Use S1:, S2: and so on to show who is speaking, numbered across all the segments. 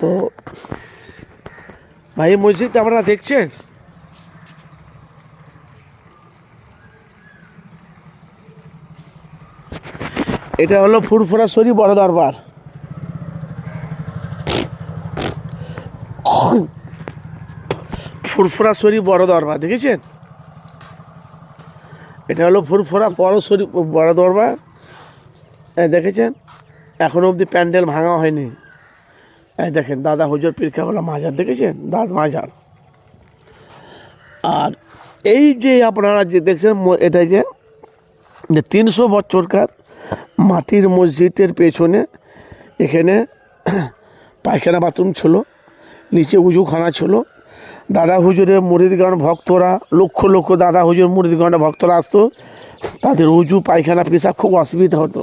S1: তো ভাই মসজিদটা আপনারা দেখছেন, এটা হলো ফুরফুরা শরীফ বড় দরবার। ফুরফুরা শরীফ বড় দরবার দেখেছেন, এটা হলো ফুরফুরা বড় শরীফ বড় দরবার। দেখেছেন এখনো অবধি প্যান্ডেল ভাঙা হয়নি। দেখেন দাদা হুজুর পীর কেবলা মাজার দেখেছেন, দাদ মাজার। আর এই যে আপনারা যে দেখছেন এটা যে 300 বছরকার মাটির মসজিদের পেছনে এখানে পায়খানা বাথরুম ছিল, নিচে উজুখানা ছিল। দাদা হুজুরের মুরিদগণ ভক্তরা লক্ষ লক্ষ দাদা হুজুর মুরিদগণের ভক্তরা আসতো, তাদের উজু পায়খানা পেশা খুব অসুবিধা হতো।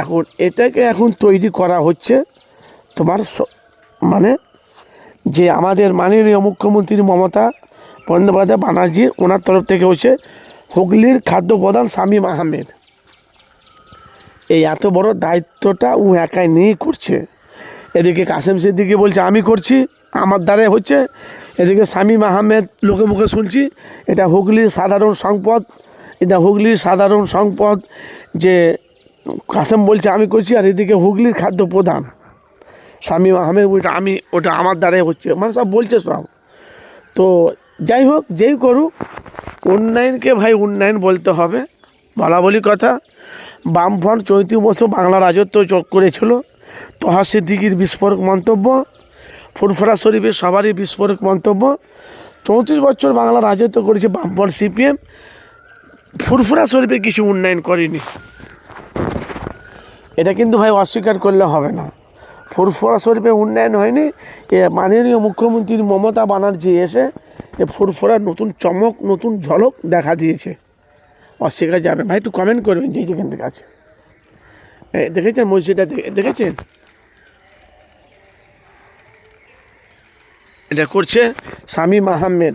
S1: এখন এটাকে এখন তৈরি করা হচ্ছে তোমার মানে যে আমাদের মাননীয় মুখ্যমন্ত্রী মমতা বন্দ্যোপাধ্যায় ব্যানার্জি, ওনার তরফ থেকে হচ্ছে হুগলির খাদ্য প্রধান শামীম আহমেদ। এই এত বড় দায়িত্বটা ও একাই নিয়েই করছে। এদিকে কাসেম সিদ্দিকী বলছে আমি করছি, আমার দ্বারে হচ্ছে। এদিকে শামীম আহমেদ লোকে মুখে শুনছি এটা হুগলির সাধারণ সম্পদ, এটা হুগলির সাধারণ সম্পদ যে কাসেম বলছে আমি করছি। আর এদিকে হুগলির খাদ্য প্রধান শামীম আহমেদ ওটা আমার দ্বারাই হচ্ছে, মানে সব বলছে সব। তো যাই হোক, যেই করুক, উন্নয়নকে ভাই উন্নয়ন বলতে হবে, বলা বলি কথা। বামফ্রন্ট 34 বছর বাংলা রাজত্ব চোখ করেছিল। তোহা সিদ্দিকীর বিস্ফোরক মন্তব্য, ফুরফুরা শরীফের সবারই বিস্ফোরক মন্তব্য। 34 বছর বাংলা রাজত্ব করেছে বামফ্রন্ট সিপিএম, ফুরফুরা শরীফে কিছু উন্নয়ন করেনি। এটা কিন্তু ভাই অস্বীকার করলে হবে না। ফুরফুরা শরীফে উন্নয়ন হয়নি। মাননীয় মুখ্যমন্ত্রী মমতা ব্যানার্জি এসে এ ফুরফুরার নতুন চমক, নতুন ঝলক দেখা দিয়েছে, অস্বীকার যাবে। ভাই একটু কমেন্ট করবেন যে যেখান থেকে আছে। দেখেছেন মসজিদটা, দেখেছেন এটা করছে শামীম আহমেদ।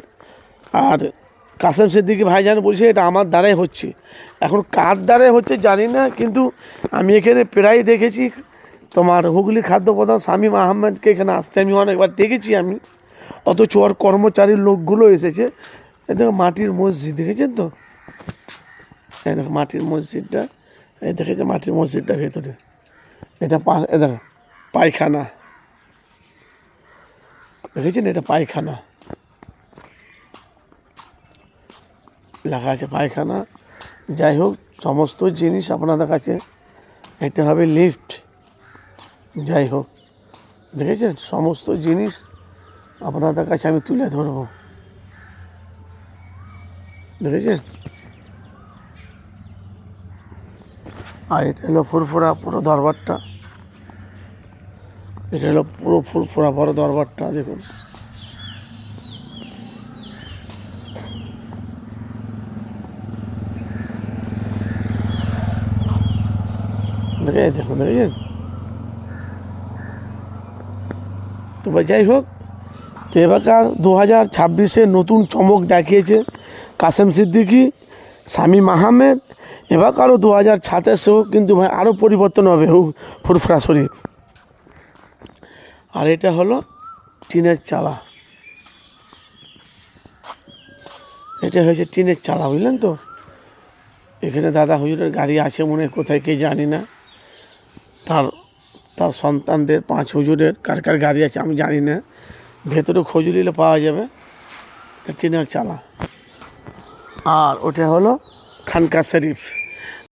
S1: আর কাসেম সিদ্দিকী ভাইজান বলছে এটা আমার দ্বারাই হচ্ছে। এখন কার দ্বারাই হচ্ছে জানি না, কিন্তু আমি এখানে প্রায় দেখেছি তোমার হুগলি খাদ্য প্রধান শামীম আহমেদকে এখানে আসতে আমি অনেকবার দেখেছি আমি। অথচ ওর কর্মচারীর লোকগুলো এসেছে। দেখো মাটির মসজিদ দেখেছেন তো, এই দেখো মাটির মসজিদটা, এই দেখেছে মাটির মসজিদটা ভেতরে এটা দেখো পায়খানা দেখেছেন, এটা পায়খানা লেখা আছে পায়খানা। যাই হোক, সমস্ত জিনিস আপনাদের কাছে, এটা হবে লিফট। যাই হোক, দেখেছেন সমস্ত জিনিস আপনাদের কাছে আমি তুলে ধরবো, দেখেছেন। আর এটা হলো ফুরফুরা পুরো দরবারটা, এটা হলো পুরো ফুরফুরা বড় দরবারটা। দেখুন দেখুন, দেখেছেন তো। যাই হোক, তো এবারকার 2026-এ নতুন চমক দেখিয়েছে কাসেম সিদ্দিকী, শামীম আহমেদ। এবারকারও 2027-এও কিন্তু ভাই আরও পরিবর্তন হবে ফুরফুরা শরীফ। আর এটা হলো টিনের চালা, এটা হয়েছে টিনের চালা, বুঝলেন তো। এখানে দাদা হুজুরের গাড়ি আছে মনে হয়, কোথায় কে জানি না। তার সন্তানদের 5 হুজুরের কার কার গাড়ি আছে আমি জানি না, ভেতরে খোঁজ নিলে পাওয়া যাবে। টিনের চালা। আর ওটা হলো খানকা শরীফ।